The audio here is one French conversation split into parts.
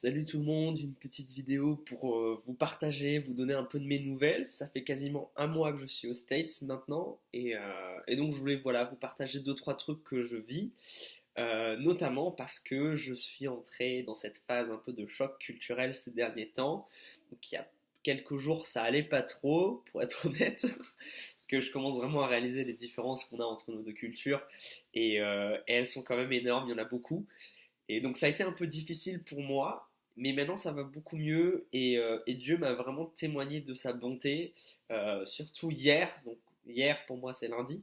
Salut tout le monde, une petite vidéo pour vous partager, vous donner un peu de mes nouvelles. Ça fait quasiment un mois que je suis aux States maintenant et donc je voulais voilà, vous partager deux trois trucs que je vis, notamment parce que je suis entré dans cette phase un peu de choc culturel ces derniers temps. Donc il y a quelques jours ça allait pas trop, pour être honnête, parce que je commence vraiment à réaliser les différences qu'on a entre nos deux cultures et elles sont quand même énormes, il y en a beaucoup. Et donc ça a été un peu difficile pour moi, mais maintenant ça va beaucoup mieux et Dieu m'a vraiment témoigné de sa bonté, surtout hier. Donc hier pour moi c'est lundi.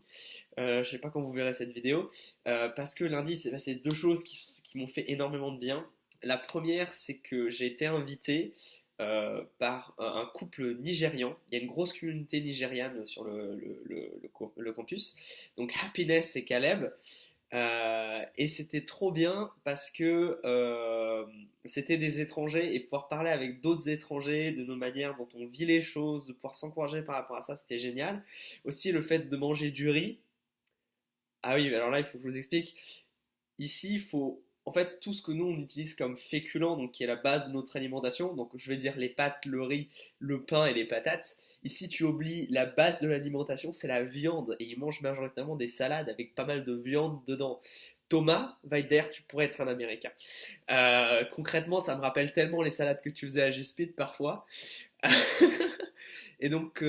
Je sais pas quand vous verrez cette vidéo, parce que lundi c'est passé deux choses qui m'ont fait énormément de bien. La première c'est que j'ai été invité par un couple nigérian. Il y a une grosse communauté nigériane sur le campus. Donc Happiness et Caleb. Et c'était trop bien parce que c'était des étrangers et pouvoir parler avec d'autres étrangers de nos manières dont on vit les choses, de pouvoir s'encourager par rapport à ça, c'était génial. Aussi le fait de manger du riz. Ah oui, alors là, il faut que je vous explique. Ici, il faut en fait tout ce que nous on utilise comme féculent, donc qui est la base de notre alimentation. Donc je vais dire les pâtes, le riz, le pain et les patates. Ici, tu oublies la base de l'alimentation, c'est la viande, et ils mangent majoritairement des salades avec pas mal de viande dedans. Thomas Weider, tu pourrais être un Américain. Concrètement, ça me rappelle tellement les salades que tu faisais à G-Speed parfois. Et donc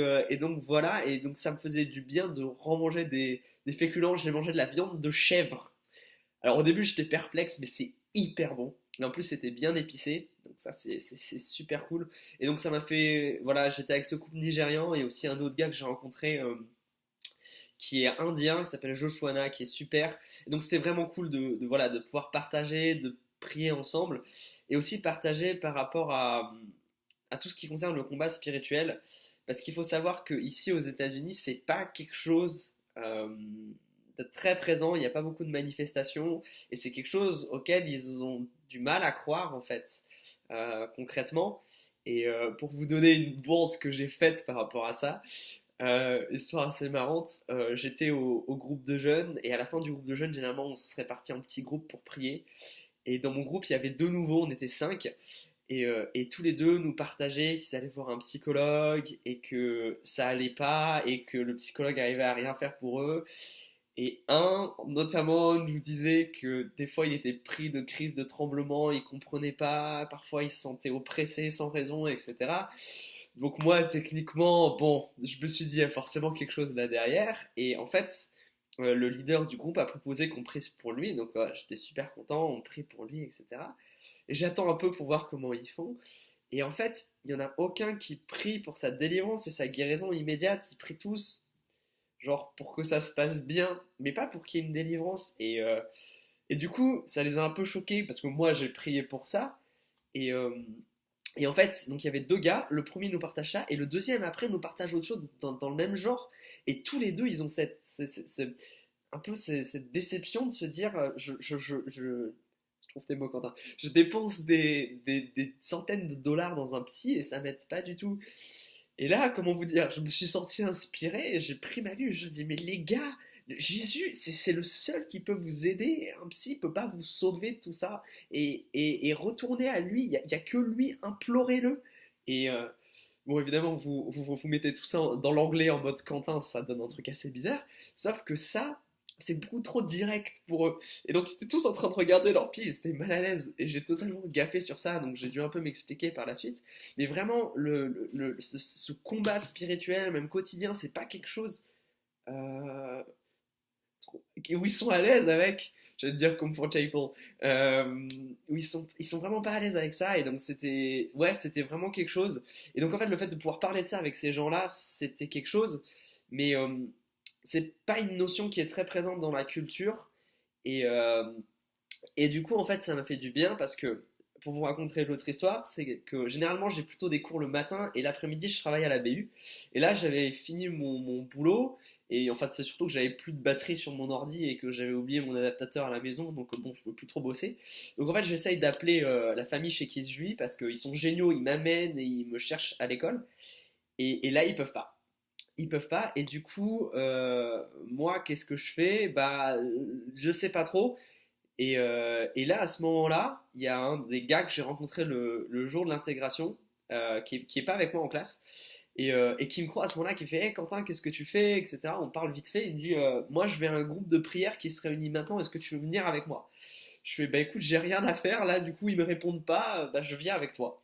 voilà, et donc ça me faisait du bien de remanger des féculents. J'ai mangé de la viande de chèvre. Alors au début j'étais perplexe, mais c'est hyper bon. Et en plus c'était bien épicé, donc ça c'est super cool. Et donc ça m'a fait, voilà, j'étais avec ce couple nigérian et aussi un autre gars que j'ai rencontré qui est indien, qui s'appelle Joshua, qui est super. Et donc c'était vraiment cool voilà, de pouvoir partager, de prier ensemble, et aussi partager par rapport à tout ce qui concerne le combat spirituel. Parce qu'il faut savoir qu'ici aux États-Unis, c'est pas quelque chose de très présent, il n'y a pas beaucoup de manifestations, et c'est quelque chose auquel ils ont du mal à croire en fait, concrètement. Et pour vous donner une bourde que j'ai faite par rapport à ça, histoire assez marrante, j'étais au groupe de jeunes, et à la fin du groupe de jeunes, généralement on se répartit en petits groupes pour prier. Et dans mon groupe, il y avait deux nouveaux, on était cinq. Et tous les deux nous partageaient qu'ils allaient voir un psychologue et que ça allait pas et que le psychologue arrivait à rien faire pour eux. Et un, notamment, nous disait que des fois il était pris de crises de tremblement, il comprenait pas, parfois il se sentait oppressé sans raison, etc. Donc moi, techniquement, bon, je me suis dit, il y a forcément quelque chose là derrière. Et en fait, le leader du groupe a proposé qu'on prie pour lui. Donc voilà, j'étais super content, on prie pour lui, etc. Et j'attends un peu pour voir comment ils font. Et en fait, il n'y en a aucun qui prie pour sa délivrance et sa guérison immédiate. Ils prient tous, genre, pour que ça se passe bien, mais pas pour qu'il y ait une délivrance. Et du coup, ça les a un peu choqués parce que moi, j'ai prié pour ça. Et, euh, et en fait, donc il y avait deux gars. Le premier nous partage ça et le deuxième après nous partage autre chose dans le même genre. Et tous les deux, ils ont un peu cette déception de se dire je trouve tes mots, Quentin. Je dépense des centaines de dollars dans un psy et ça m'aide pas du tout. Et là, comment vous dire, je me suis senti inspiré et j'ai pris ma vue. Je dis, mais les gars, Jésus, c'est le seul qui peut vous aider. Un psy peut pas vous sauver de tout ça. Et retournez à lui, il y a que lui, implorez-le. Et bon, évidemment, vous mettez tout ça dans l'anglais en mode Quentin, ça donne un truc assez bizarre. Sauf que ça, c'est beaucoup trop direct pour eux. Et donc, c'était tous en train de regarder leurs pieds, ils étaient mal à l'aise. Et j'ai totalement gaffé sur ça, donc j'ai dû un peu m'expliquer par la suite. Mais vraiment, ce combat spirituel, même quotidien, c'est pas quelque chose euh, où ils sont à l'aise avec. J'allais dire comfortable. Où ils sont vraiment pas à l'aise avec ça. Et donc, c'était vraiment quelque chose. Et donc, en fait, le fait de pouvoir parler de ça avec ces gens-là, c'était quelque chose. Mais c'est pas une notion qui est très présente dans la culture. Et, euh, et du coup, en fait, ça m'a fait du bien parce que, pour vous raconter l'autre histoire, c'est que généralement, j'ai plutôt des cours le matin et l'après-midi, je travaille à la BU. Et là, j'avais fini mon boulot. Et en fait, c'est surtout que j'avais plus de batterie sur mon ordi et que j'avais oublié mon adaptateur à la maison. Donc, bon, je peux plus trop bosser. Donc, en fait, j'essaye d'appeler la famille chez qui je vis parce qu'ils sont géniaux, ils m'amènent et ils me cherchent à l'école. Et là, ils peuvent pas. Ils peuvent pas. Et du coup, moi, qu'est-ce que je fais? Bah, je sais pas trop. Et là, à ce moment-là, il y a un des gars que j'ai rencontré le jour de l'intégration, qui est pas avec moi en classe, et qui me croit à ce moment-là, qui fait Hey, Quentin, qu'est-ce que tu fais, etc. On parle vite fait. Il me dit moi, je vais à un groupe de prière qui se réunit maintenant, est-ce que tu veux venir avec moi? Je fais bah écoute, j'ai rien à faire là, du coup, ils me répondent pas, bah je viens avec toi.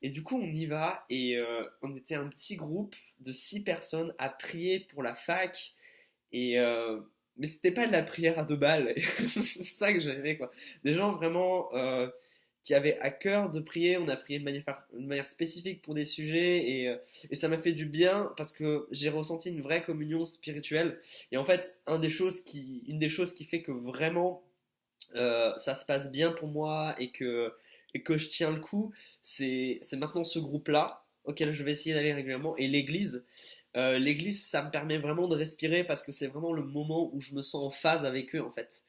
Et du coup, on y va, et on était un petit groupe de 6 personnes à prier pour la fac. Et mais c'était pas de la prière à 2 balles. C'est ça que j'aimais, quoi. Des gens vraiment qui avaient à cœur de prier. On a prié de manière spécifique pour des sujets, et ça m'a fait du bien parce que j'ai ressenti une vraie communion spirituelle. Et en fait, une des choses qui fait que vraiment ça se passe bien pour moi, et que je tiens le coup, c'est maintenant ce groupe-là auquel je vais essayer d'aller régulièrement, et l'église. L'église, ça me permet vraiment de respirer parce que c'est vraiment le moment où je me sens en phase avec eux, en fait.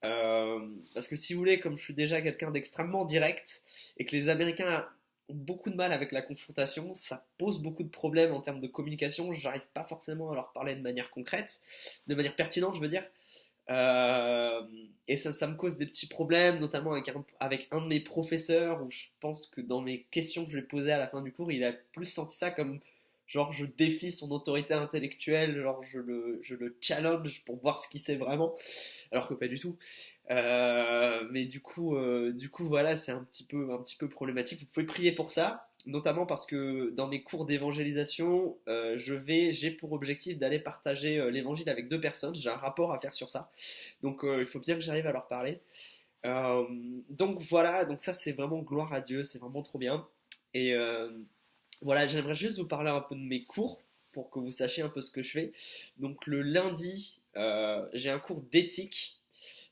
Parce que si vous voulez, comme je suis déjà quelqu'un d'extrêmement direct et que les Américains ont beaucoup de mal avec la confrontation, ça pose beaucoup de problèmes en termes de communication. J'arrive pas forcément à leur parler de manière concrète, de manière pertinente, je veux dire. Euh, et ça me cause des petits problèmes, notamment avec un de mes professeurs, où je pense que dans mes questions que je lui ai posées à la fin du cours, il a plus senti ça comme genre je défie son autorité intellectuelle, genre je le challenge pour voir ce qu'il sait vraiment, alors que pas du tout. Mais du coup voilà, c'est un petit peu problématique. Vous pouvez prier pour ça, notamment parce que dans mes cours d'évangélisation, j'ai pour objectif d'aller partager l'évangile avec 2 personnes. J'ai un rapport à faire sur ça, donc il faut bien que j'arrive à leur parler. Euh, donc voilà, donc ça c'est vraiment gloire à Dieu, c'est vraiment trop bien. Et voilà, j'aimerais juste vous parler un peu de mes cours pour que vous sachiez un peu ce que je fais. Donc le lundi, j'ai un cours d'éthique.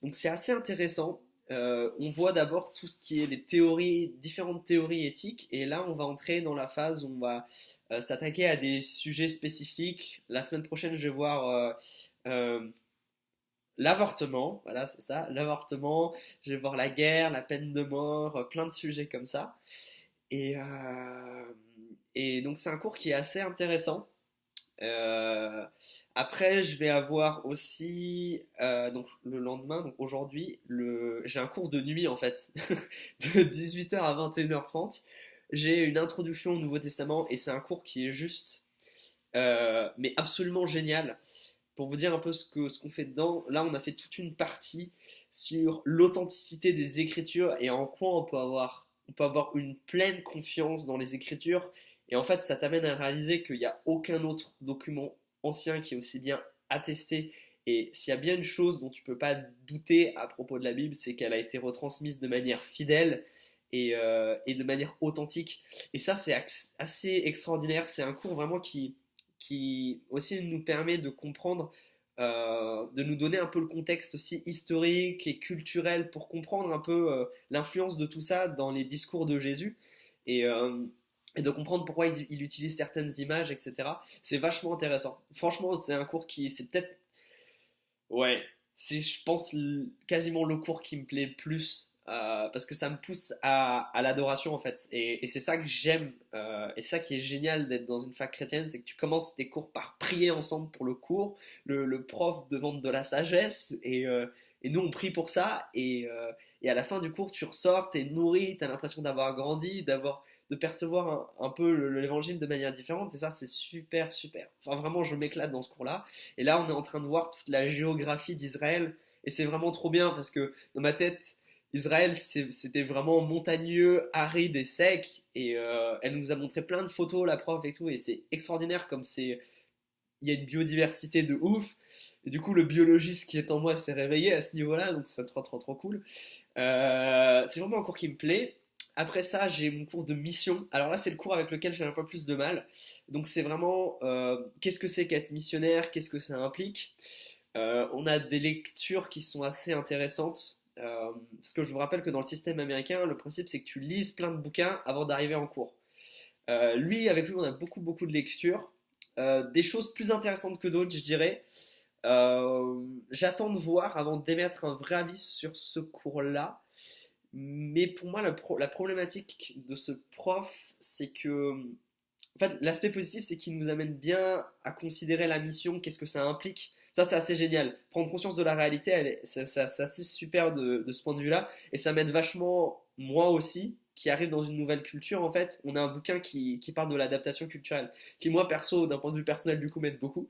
Donc c'est assez intéressant. On voit d'abord tout ce qui est les théories, différentes théories éthiques, et là on va entrer dans la phase où on va s'attaquer à des sujets spécifiques. La semaine prochaine, je vais voir euh, l'avortement, voilà, c'est ça, l'avortement. Je vais voir la guerre, la peine de mort, plein de sujets comme ça. Et, et donc c'est un cours qui est assez intéressant. Euh, Après, je vais avoir aussi, donc le lendemain, donc aujourd'hui, j'ai un cours de nuit en fait, de 18h à 21h30. J'ai une introduction au Nouveau Testament, et c'est un cours qui est juste, mais absolument génial. Pour vous dire un peu ce qu'on fait dedans, là on a fait toute une partie sur l'authenticité des Écritures et en quoi on peut avoir une pleine confiance dans les Écritures. Et en fait, ça t'amène à réaliser qu'il n'y a aucun autre document ancien qui est aussi bien attesté. Et s'il y a bien une chose dont tu peux pas douter à propos de la Bible, c'est qu'elle a été retransmise de manière fidèle et de manière authentique. Et ça, c'est assez extraordinaire. C'est un cours vraiment qui aussi nous permet de comprendre, de nous donner un peu le contexte aussi historique et culturel pour comprendre un peu l'influence de tout ça dans les discours de Jésus, et, euh, et de comprendre pourquoi il utilise certaines images, etc. C'est vachement intéressant. Franchement, c'est un cours c'est peut-être, ouais, c'est, je pense, quasiment le cours qui me plaît le plus, parce que ça me pousse à l'adoration en fait. Et c'est ça que j'aime, et ça qui est génial d'être dans une fac chrétienne, c'est que tu commences tes cours par prier ensemble pour le cours, le prof demande de la sagesse, et nous on prie pour ça, et à la fin du cours tu ressors, t'es nourri, t'as l'impression d'avoir grandi, de percevoir un peu l'évangile de manière différente, et ça c'est super super. Enfin vraiment je m'éclate dans ce cours-là. Et là, on est en train de voir toute la géographie d'Israël. Et c'est vraiment trop bien parce que dans ma tête, Israël, c'était vraiment montagneux, aride et sec. Et elle nous a montré plein de photos, la prof et tout. Et c'est extraordinaire comme il y a une biodiversité de ouf. Et du coup, le biologiste qui est en moi s'est réveillé à ce niveau-là. Donc c'est trop, trop, trop cool. C'est vraiment un cours qui me plaît. Après ça, j'ai mon cours de mission. Alors là, c'est le cours avec lequel j'ai un peu plus de mal. Donc c'est vraiment qu'est-ce que c'est qu'être missionnaire, qu'est-ce que ça implique. On a des lectures qui sont assez intéressantes. Parce que je vous rappelle que dans le système américain, le principe c'est que tu lises plein de bouquins avant d'arriver en cours. Avec lui, on a beaucoup, beaucoup de lectures. Des choses plus intéressantes que d'autres, je dirais. J'attends de voir avant d'émettre un vrai avis sur ce cours-là. Mais pour moi, la problématique de ce prof, c'est que, en fait, l'aspect positif, c'est qu'il nous amène bien à considérer la mission, qu'est-ce que ça implique. Ça, c'est assez génial. Prendre conscience de la réalité, c'est assez super de ce point de vue-là. Et ça m'aide vachement, moi aussi, qui arrive dans une nouvelle culture, en fait. On a un bouquin qui parle de l'adaptation culturelle, qui, moi, perso, d'un point de vue personnel, du coup, m'aide beaucoup.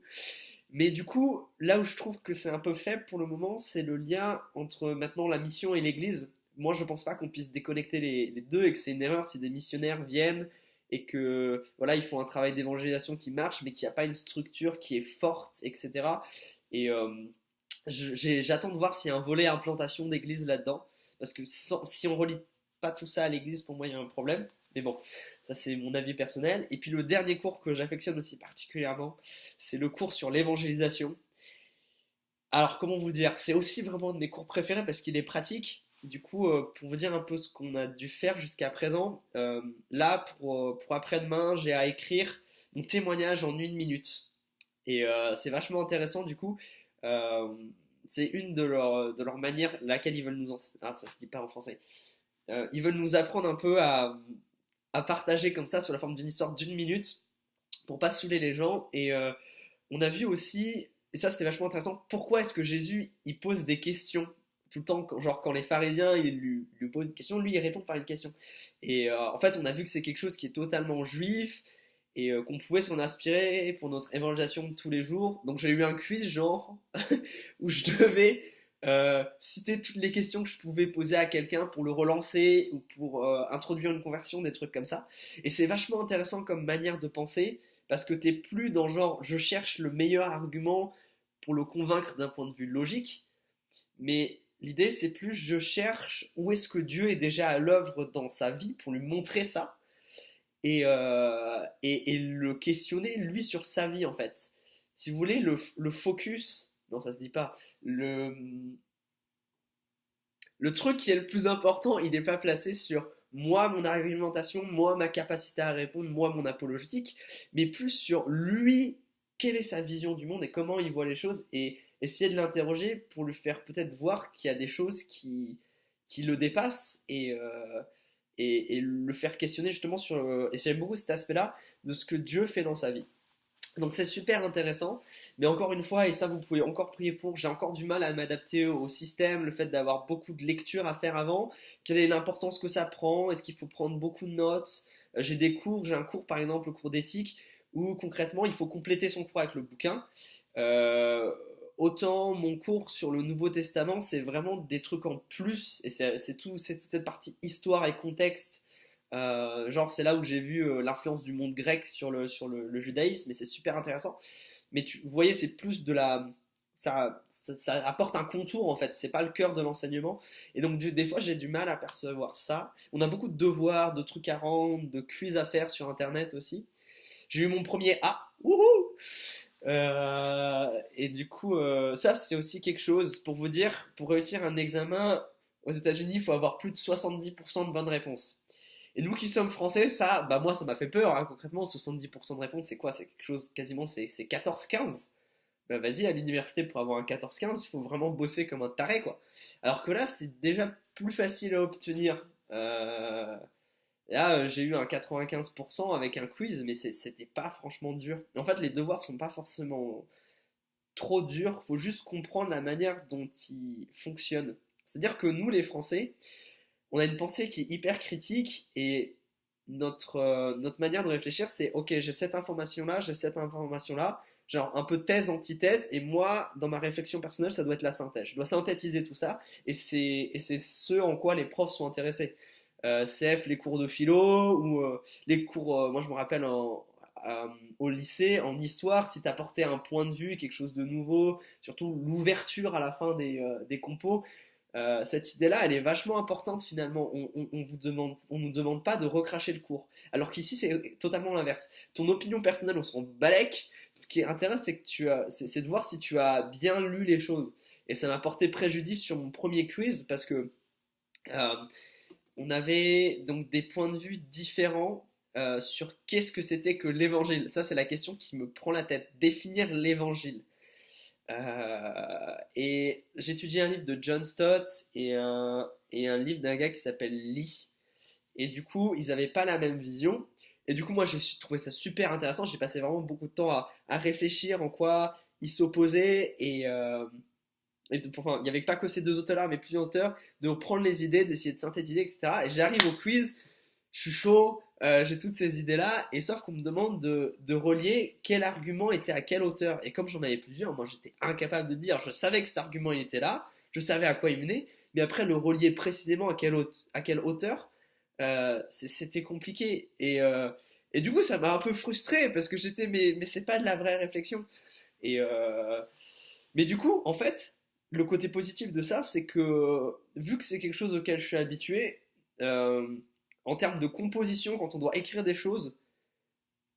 Mais du coup, là où je trouve que c'est un peu faible pour le moment, c'est le lien entre maintenant la mission et l'Église. Moi, je pense pas qu'on puisse déconnecter les deux et que c'est une erreur si des missionnaires viennent et que voilà, ils font un travail d'évangélisation qui marche, mais qu'il n'y a pas une structure qui est forte, etc. Et j'attends de voir s'il y a un volet implantation d'église là-dedans, parce que si on relie pas tout ça à l'église, pour moi, il y a un problème. Mais bon, ça c'est mon avis personnel. Et puis le dernier cours que j'affectionne aussi particulièrement, c'est le cours sur l'évangélisation. Alors, comment vous dire? C'est aussi vraiment un de mes cours préférés parce qu'il est pratique. Du coup, pour vous dire un peu ce qu'on a dû faire jusqu'à présent, là, pour après-demain, j'ai à écrire mon témoignage en 1 minute. Et c'est vachement intéressant, du coup. Euh, c'est une de leurs manières, laquelle ils veulent nous enseigner. Ah, ça se dit pas en français. Ils veulent nous apprendre un peu à partager comme ça, sous la forme d'une histoire d'1 minute, pour pas saouler les gens. Et on a vu aussi, et ça c'était vachement intéressant, pourquoi est-ce que Jésus il pose des questions tout le temps, genre quand les pharisiens ils lui posent une question, lui il répond par une question. Et en fait on a vu que c'est quelque chose qui est totalement juif et qu'on pouvait s'en inspirer pour notre évangélisation de tous les jours. Donc j'ai eu un quiz genre où je devais citer toutes les questions que je pouvais poser à quelqu'un pour le relancer ou pour introduire une conversion, des trucs comme ça. Et c'est vachement intéressant comme manière de penser parce que t'es plus dans genre je cherche le meilleur argument pour le convaincre d'un point de vue logique, mais l'idée c'est plus je cherche où est-ce que Dieu est déjà à l'œuvre dans sa vie pour lui montrer ça et le questionner lui sur sa vie en fait. Si vous voulez, le focus, non ça se dit pas, le truc qui est le plus important, il n'est pas placé sur moi, mon argumentation, moi, ma capacité à répondre, moi, mon apologétique, mais plus sur lui, quelle est sa vision du monde et comment il voit les choses et essayer de l'interroger pour lui faire peut-être voir qu'il y a des choses qui le dépassent et le faire questionner justement sur... et j'aime beaucoup cet aspect-là de ce que Dieu fait dans sa vie. Donc c'est super intéressant, mais encore une fois, et ça vous pouvez encore prier pour, j'ai encore du mal à m'adapter au système, le fait d'avoir beaucoup de lectures à faire avant, quelle est l'importance que ça prend, est-ce qu'il faut prendre beaucoup de notes. J'ai des cours, j'ai un cours par exemple, le cours d'éthique, où concrètement il faut compléter son cours avec le bouquin. Euh, Autant mon cours sur le Nouveau Testament, c'est vraiment des trucs en plus, et c'est tout, c'est toute cette partie histoire et contexte. Genre, c'est là où j'ai vu l'influence du monde grec le judaïsme, et c'est super intéressant. Mais vous voyez, c'est plus de la. Ça apporte un contour en fait, c'est pas le cœur de l'enseignement. Et donc, des fois, j'ai du mal à percevoir ça. On a beaucoup de devoirs, de trucs à rendre, de quiz à faire sur internet aussi. J'ai eu mon premier A, wouhou! Et du coup, ça c'est aussi quelque chose pour vous dire, pour réussir un examen aux États-Unis, il faut avoir plus de 70% de bonnes réponses. Et nous qui sommes français, ça, bah moi ça m'a fait peur, hein. Concrètement, 70% de réponses, c'est quoi? C'est quelque chose quasiment, c'est 14-15. Bah vas-y, à l'université pour avoir un 14-15, il faut vraiment bosser comme un taré, quoi. Alors que là, c'est déjà plus facile à obtenir. Là, j'ai eu un 95% avec un quiz, mais c'était pas franchement dur. En fait, les devoirs sont pas forcément trop durs, faut juste comprendre la manière dont ils fonctionnent. C'est-à-dire que nous, les Français, on a une pensée qui est hyper critique et notre manière de réfléchir, c'est ok, j'ai cette information-là, j'ai cette information-là, genre un peu thèse, antithèse, et moi, dans ma réflexion personnelle, ça doit être la synthèse. Je dois synthétiser tout ça, et c'est ce en quoi les profs sont intéressés. CF, les cours de philo, ou les cours, moi je me rappelle au lycée, en histoire, si tu apportais un point de vue, quelque chose de nouveau, surtout l'ouverture à la fin des compos, cette idée-là, elle est vachement importante finalement. On nous demande pas de recracher le cours. Alors qu'ici, c'est totalement l'inverse. Ton opinion personnelle, on s'en balèque. Ce qui est intéressant, c'est que c'est de voir si tu as bien lu les choses. Et ça m'a porté préjudice sur mon premier quiz parce que euh, on avait donc des points de vue différents sur qu'est-ce que c'était que l'évangile. Ça, c'est la question qui me prend la tête. Définir l'évangile. Et j'étudiais un livre de John Stott et un livre d'un gars qui s'appelle Lee. Et du coup, ils n'avaient pas la même vision. Et du coup, moi, j'ai trouvé ça super intéressant. J'ai passé vraiment beaucoup de temps à réfléchir en quoi ils s'opposaient enfin, il n'y avait pas que ces deux auteurs-là, mais plusieurs auteurs, de prendre les idées, d'essayer de synthétiser, etc. Et j'arrive au quiz, je suis chaud, j'ai toutes ces idées-là, et sauf qu'on me demande de relier quel argument était à quel auteur. Et comme j'en avais plusieurs, moi j'étais incapable de dire, je savais que cet argument il était là, je savais à quoi il menait, mais après le relier précisément à quel auteur, c'était compliqué. Et du coup, ça m'a un peu frustré parce que j'étais, mais c'est pas de la vraie réflexion. Et, mais du coup, en fait, le côté positif de ça, c'est que vu que c'est quelque chose auquel je suis habitué, euh, en termes de composition, quand on doit écrire des choses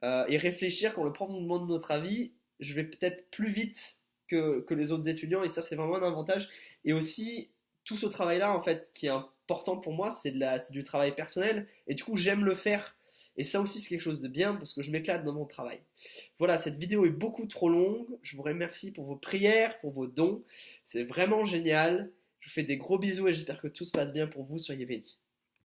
et réfléchir, quand le prof nous demande notre avis, je vais peut-être plus vite que les autres étudiants et ça, c'est vraiment un avantage. Et aussi, tout ce travail-là, en fait, qui est important pour moi, c'est du travail personnel et du coup, j'aime le faire. Et ça aussi, c'est quelque chose de bien parce que je m'éclate dans mon travail. Voilà, cette vidéo est beaucoup trop longue. Je vous remercie pour vos prières, pour vos dons. C'est vraiment génial. Je vous fais des gros bisous et j'espère que tout se passe bien pour vous. Soyez bénis.